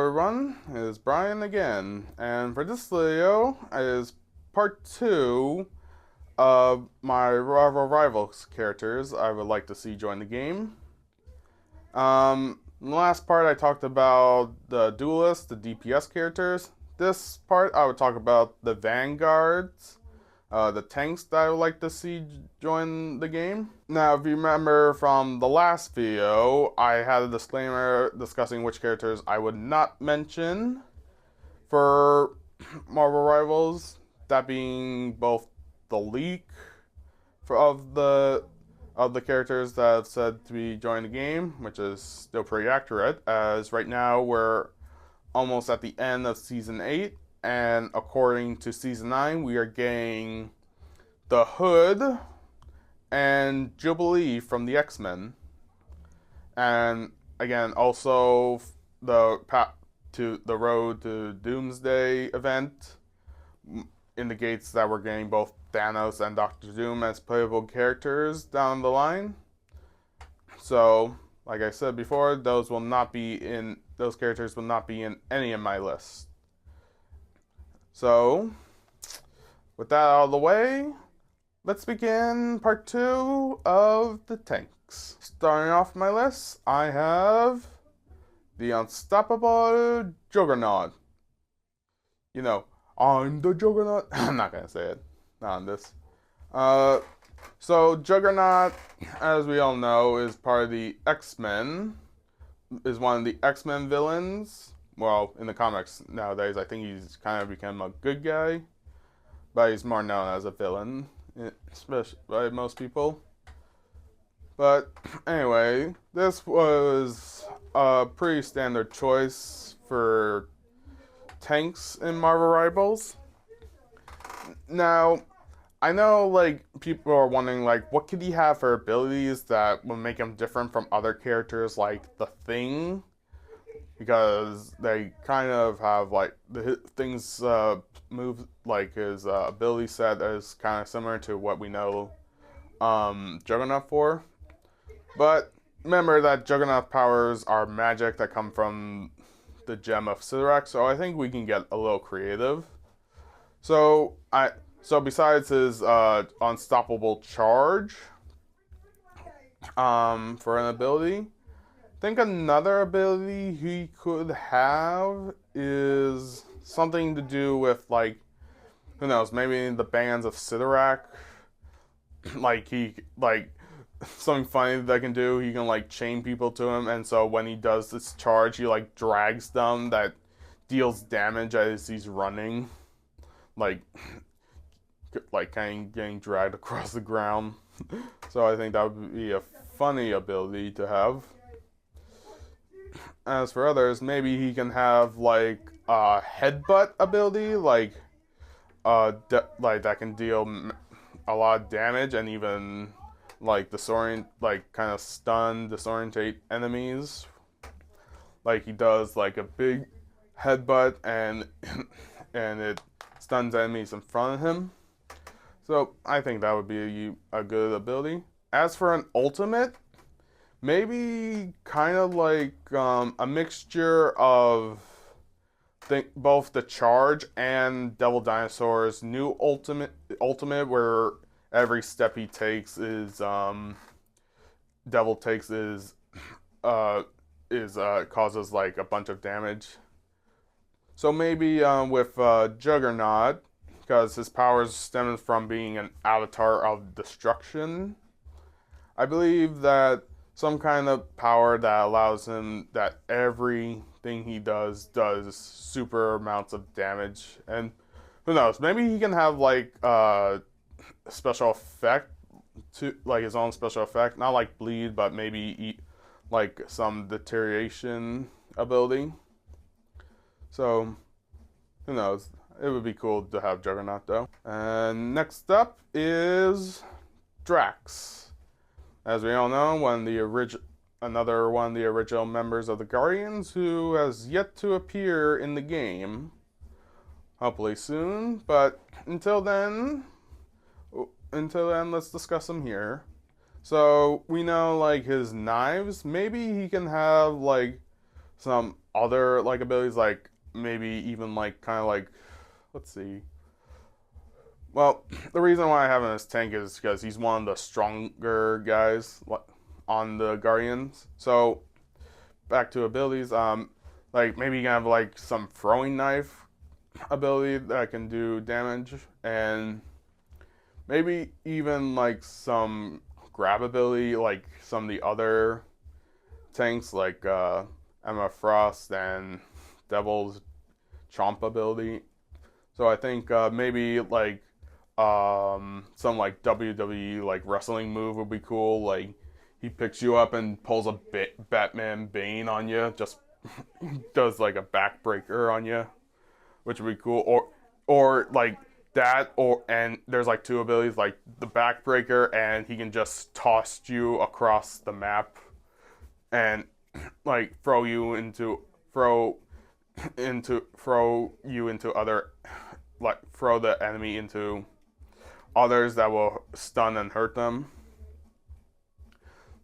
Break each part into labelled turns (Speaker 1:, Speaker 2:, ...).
Speaker 1: everyone, it is Brian again, and for this video is part 2 of my Rival Rivals characters I would like to see join the game. In the last part I talked about the duelists, the DPS characters. This part I would talk about the Vanguards, the tanks that I would like to see join the game. Now, if you remember from the last video, I had a disclaimer discussing which characters I would not mention for Marvel Rivals, that being both the leak of the characters that have said to be joining the game, which is still pretty accurate, as right now we're almost at the end of Season 8, and according to Season 9, we are getting the Hood and Jubilee from the X-Men. And again, also the Road to Doomsday event indicates that we're getting both Thanos and Doctor Doom as playable characters down the line. So, like I said before, those characters will not be in any of my lists. So, with that out of the way, let's begin part 2 of the tanks. Starting off my list, I have the unstoppable Juggernaut. You know, I'm the Juggernaut. I'm not gonna say it. Not on this. So Juggernaut, as we all know, is part of the X-Men. Is one of the X-Men villains. Well, in the comics nowadays, I think he's kind of become a good guy, but he's more known as a villain, especially by most people. But anyway, this was a pretty standard choice for tanks in Marvel Rivals. Now, I know, like, people are wondering, like, what could he have for abilities that would make him different from other characters like the Thing? Because they kind of have, like, the Thing's move, like, his ability set is kind of similar to what we know Juggernaut for. But remember that Juggernaut powers are magic that come from the gem of Sidorak, so I think we can get a little creative. So besides his unstoppable charge for an ability, I think another ability he could have is something to do with, like, who knows, maybe the bands of Sidorak. Something funny that I can do, he can, like, chain people to him, and so when he does this charge, he, like, drags them that deals damage as he's running. Like kind of getting dragged across the ground. So I think that would be a funny ability to have. As for others, maybe he can have, like, a headbutt ability, like that can deal a lot of damage and even, like, kind of stun, disorientate enemies. Like, he does, like, a big headbutt and it stuns enemies in front of him. So I think that would be a good ability. As for an ultimate, maybe kind of like a mixture of both the charge and Devil Dinosaur's new ultimate, where every step he takes is causes, like, a bunch of damage. So maybe with Juggernaut, because his powers stem from being an avatar of destruction, I believe that some kind of power that allows him that everything he does super amounts of damage. And who knows, maybe he can have, like, a special effect, to, like, his own special effect, not like bleed, but maybe like some deterioration ability. So who knows, it would be cool to have Juggernaut though. And next up is Drax. As we all know, another one of the original members of the Guardians who has yet to appear in the game. Hopefully soon, but until then, let's discuss him here. So we know, like, his knives, maybe he can have, like, some other like abilities, like maybe even like kind of like, let's see. Well, the reason why I have him as tank is because he's one of the stronger guys on the Guardians. So back to abilities, like maybe you can have like some throwing knife ability that can do damage, and maybe even like some grab ability, like some of the other tanks, like Emma Frost and Devil's Chomp ability. So I think maybe like some like WWE like wrestling move would be cool. Like he picks you up and pulls a Batman Bane on you, just does like a backbreaker on you, which would be cool. Or like that, or and there's like two abilities, like the backbreaker, and he can just toss you across the map and like throw you into other, like throw the enemy into others that will stun and hurt them.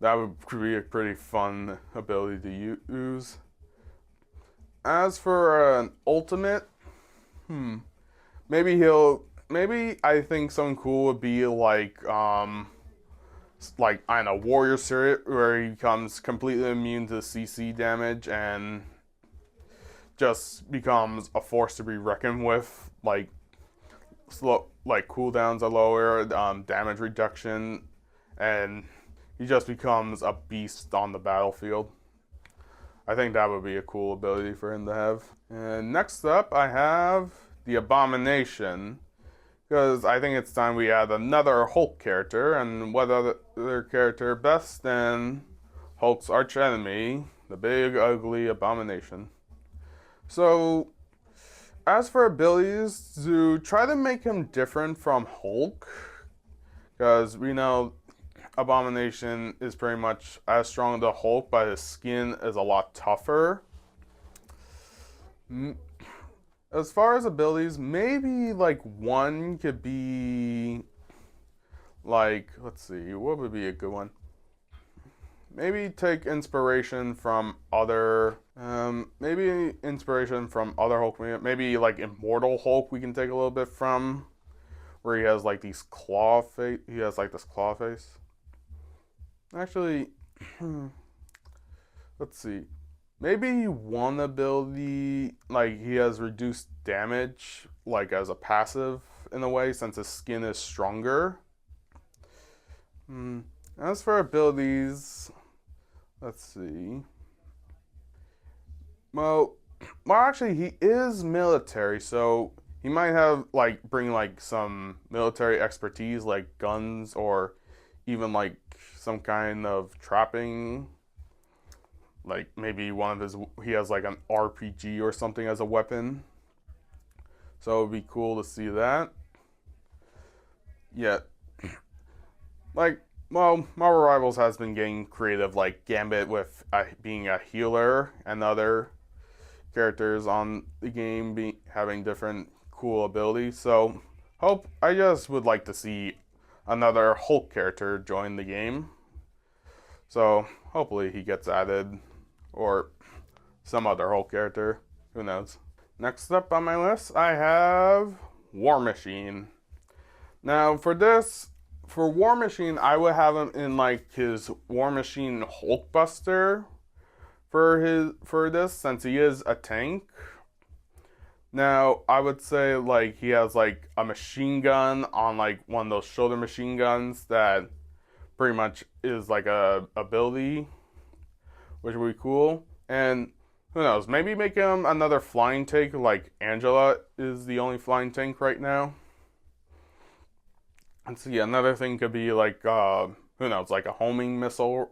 Speaker 1: That would be a pretty fun ability to use. As for an ultimate, maybe I think something cool would be like I don't know, Warrior Spirit, where he becomes completely immune to CC damage and just becomes a force to be reckoned with. Like cooldowns are lower, damage reduction, and he just becomes a beast on the battlefield. I think that would be a cool ability for him to have. And next up, I have the Abomination, because I think it's time we add another Hulk character, and what other character best than Hulk's archenemy, the big ugly Abomination. So, as for abilities, to try to make him different from Hulk, because we know Abomination is pretty much as strong as the Hulk, but his skin is a lot tougher. As far as abilities, maybe like one could be like, let's see, what would be a good one? Maybe take inspiration from other, Hulk. Maybe like Immortal Hulk we can take a little bit from, where he has like these claw face. He has like this claw face. Actually, let's see. Maybe one ability, like he has reduced damage, like as a passive in a way, since his skin is stronger. As for abilities, let's see. Well, actually, he is military, so he might have bring like some military expertise, like guns, or even like some kind of trapping. Like maybe he has like an RPG or something as a weapon. So it would be cool to see that. Yet, Marvel Rivals has been getting creative, like Gambit with being a healer, and other characters on the game having different cool abilities. So I just would like to see another Hulk character join the game. So hopefully he gets added, or some other Hulk character. Who knows? Next up on my list, I have War Machine. Now for War Machine, I would have him in like his War Machine Hulkbuster for this, since he is a tank. Now I would say like he has like a machine gun on like one of those shoulder machine guns that pretty much is like a ability, which would be cool. And who knows, maybe make him another flying tank, like Angela is the only flying tank right now. And so yeah, another thing could be like who knows, like a homing missile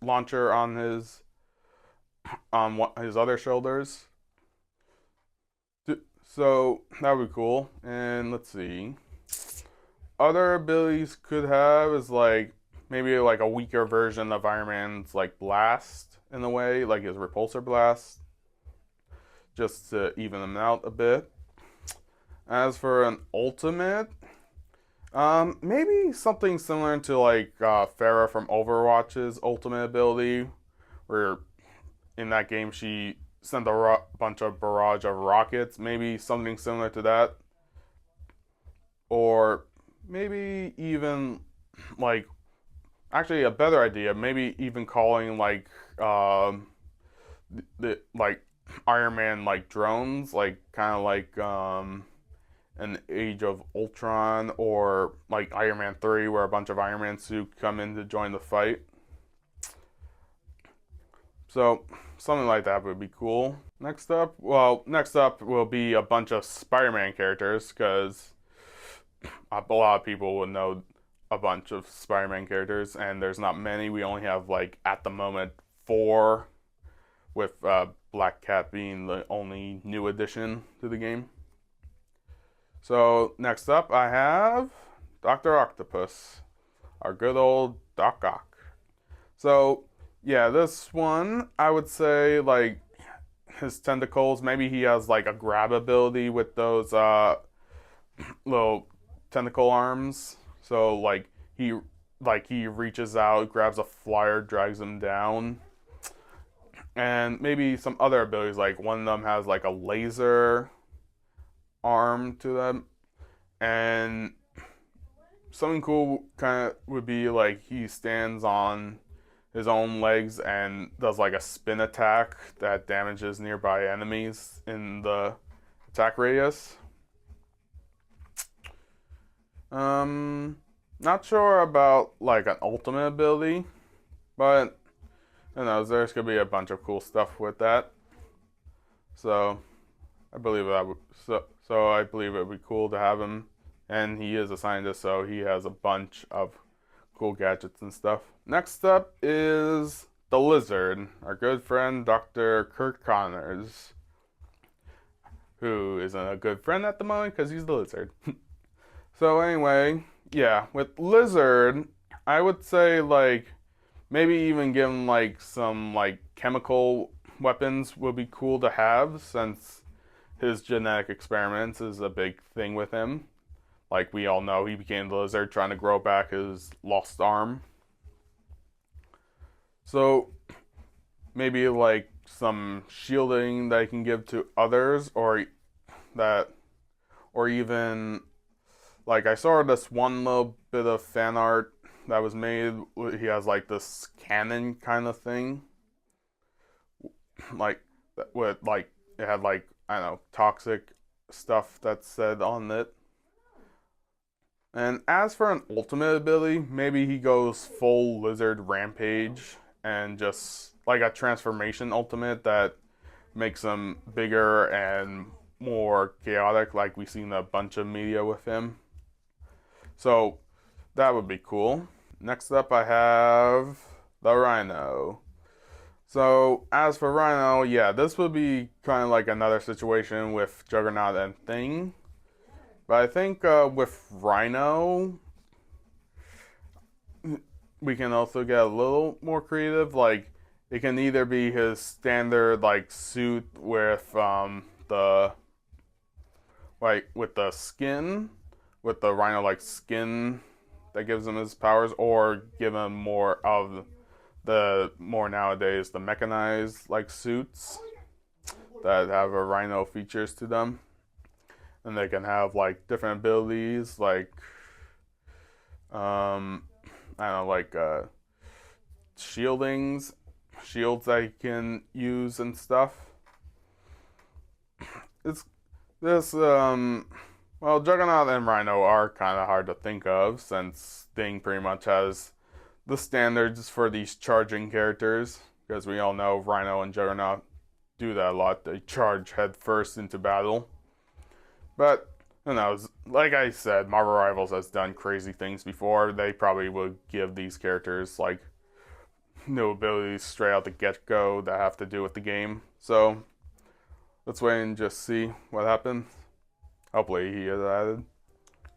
Speaker 1: launcher on his other shoulders. So that would be cool. And let's see, other abilities could have is like maybe like a weaker version of Iron Man's like blast, in a way, like his repulsor blast, just to even them out a bit. As for an ultimate, maybe something similar to like Pharah from Overwatch's ultimate ability, where in that game she sent a bunch of barrage of rockets, maybe something similar to that, or maybe even like actually a better idea, maybe even calling like the like Iron Man like drones, like kind of like an Age of Ultron or like Iron Man 3 where a bunch of Iron Man suits come in to join the fight. So something like that would be cool. Next up will be a bunch of Spider-Man characters because a lot of people would know a bunch of Spider-Man characters, and there's not many. We only have like at the moment 4, with Black Cat being the only new addition to the game. So next up, I have Dr. Octopus, our good old Doc Ock. So yeah, this one I would say like his tentacles. Maybe he has like a grab ability with those little tentacle arms. So he reaches out, grabs a flyer, drags him down. And maybe some other abilities, like one of them has like a laser arm to them. And something cool kind of would be like he stands on his own legs and does like a spin attack that damages nearby enemies in the attack radius. Not sure about like an ultimate ability, but who knows? There's gonna be a bunch of cool stuff with that. So I believe that so I believe it would be cool to have him, and he is a scientist, so he has a bunch of cool gadgets and stuff. Next up is the Lizard, our good friend Dr. Kurt Connors, who isn't a good friend at the moment because he's the Lizard. So anyway, yeah, with Lizard, I would say like maybe even give him like some like chemical weapons would be cool to have, since his genetic experiments is a big thing with him. Like we all know, he became the Lizard trying to grow back his lost arm. So maybe like some shielding that he can give to others, or even like I saw this one little bit of fan art that was made. He has like this cannon kind of thing, like with like it had like I don't know toxic stuff that's said on it. And as for an ultimate ability, maybe he goes full Lizard Rampage and just like a transformation ultimate that makes him bigger and more chaotic, like we've seen a bunch of media with him. So that would be cool. Next up, I have the Rhino. So as for Rhino, yeah, this would be kind of like another situation with Juggernaut and Thing. But I think with Rhino, we can also get a little more creative. Like it can either be his standard like suit with the skin, with the Rhino like skin that gives him his powers, or give him more of the more nowadays the mechanized like suits that have a Rhino features to them, and they can have like different abilities like I don't know, like shields that you can use and stuff. It's this well, Juggernaut and Rhino are kind of hard to think of, since Sting pretty much has the standards for these charging characters, because we all know Rhino and Juggernaut do that a lot. They charge head first into battle. But who knows? Like I said, Marvel Rivals has done crazy things before. They probably would give these characters like new abilities straight out the get-go that have to do with the game. So let's wait and just see what happens. Hopefully he is added.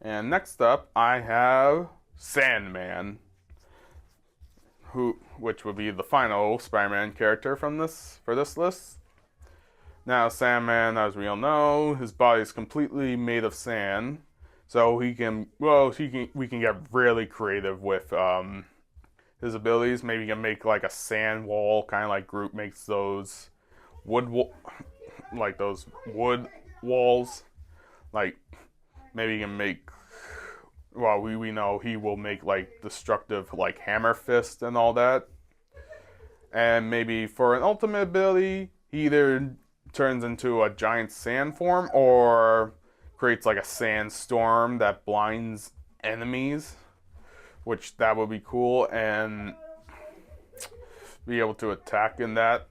Speaker 1: And next up, I have Sandman, which would be the final Spider-Man character for this list. Now, Sandman, as we all know, his body is completely made of sand, so we can get really creative with his abilities. Maybe he can make like a sand wall, kind of like Groot makes those like those wood walls. Like maybe he can make. Well, we know he will make like destructive like hammer fist and all that. And maybe for an ultimate ability, he either turns into a giant sand form or creates like a sandstorm that blinds enemies, which that would be cool, and be able to attack in that.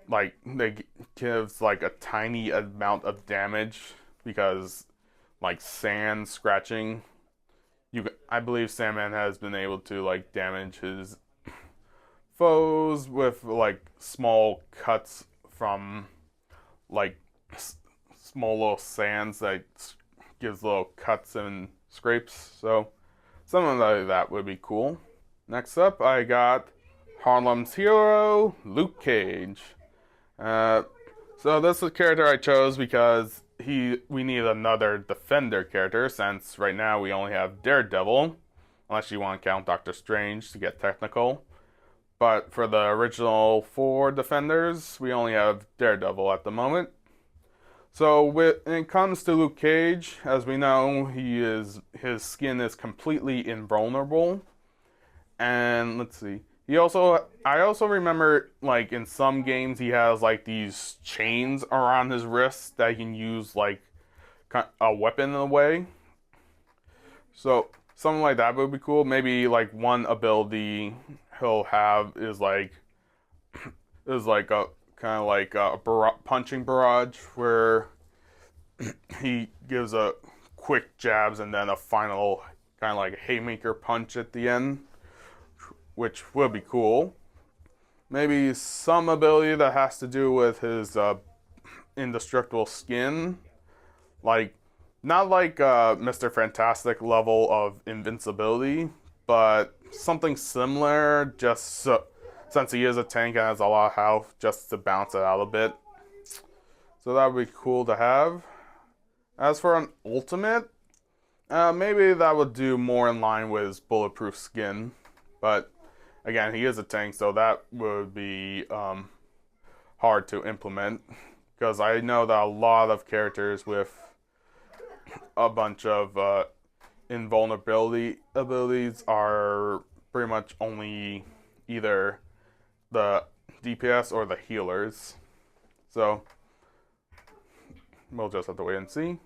Speaker 1: Like, they gives like a tiny amount of damage because like sand scratching. I believe Sandman has been able to like damage his foes with like small cuts from like small little sands that gives little cuts and scrapes. So something like that would be cool. Next up, I got Harlem's hero, Luke Cage. So this is a character I chose because we need another Defender character, since right now we only have Daredevil, unless you want to count Doctor Strange to get technical. But for the original 4 Defenders, we only have Daredevil at the moment. So when it comes to Luke Cage, as we know, his skin is completely invulnerable. And let's see. I also remember, like, in some games he has like these chains around his wrists that he can use like a weapon in a way. So something like that would be cool. Maybe like one ability he'll have is like a kind of like a punching barrage, where he gives a quick jabs and then a final kind of like haymaker punch at the end, which would be cool. Maybe some ability that has to do with his indestructible skin, like not like Mr. Fantastic level of invincibility, but something similar, just since he is a tank and has a lot of health, just to balance it out a bit. So that would be cool to have. As for an ultimate, maybe that would do more in line with his bulletproof skin. But again, he is a tank, so that would be hard to implement. Because I know that a lot of characters with a bunch of invulnerability abilities are pretty much only either the DPS or the healers. So we'll just have to wait and see.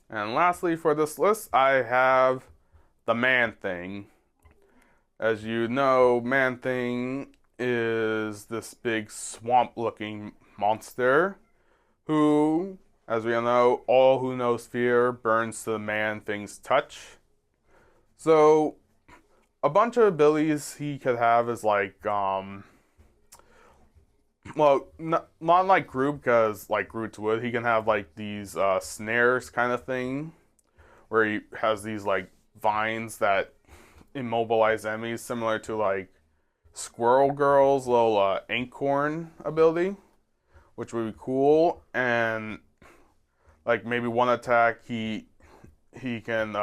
Speaker 1: And lastly for this list, I have the Man-Thing. As you know, Man-Thing is this big swamp-looking monster who, as we all know, all who knows fear burns to the Man-Thing's touch. So a bunch of abilities he could have is like, well, not like Groot, because like Groot's would. He can have like these snares kind of thing, where he has these like vines that immobilize enemies, similar to like Squirrel Girl's little Inkhorn ability, which would be cool. And like maybe one attack he can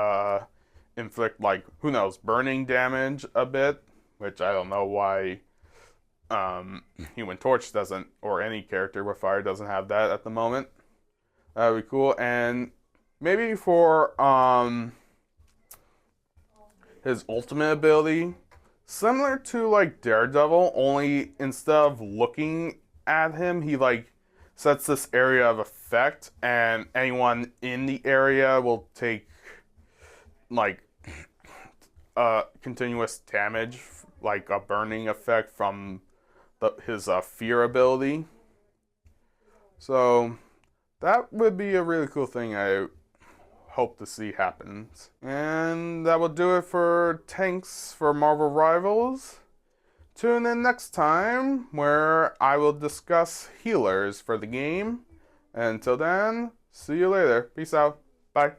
Speaker 1: inflict like, who knows, burning damage a bit, which I don't know why Human Torch doesn't, or any character with fire doesn't have that at the moment. That would be cool. And maybe for his ultimate ability, similar to like Daredevil, only instead of looking at him, he like sets this area of effect, and anyone in the area will take like continuous damage, like a burning effect from his fear ability. So that would be a really cool thing I hope to see happens. And that will do it for tanks for Marvel Rivals. Tune in next time where I will discuss healers for the game. And until then, see you later. Peace out. Bye.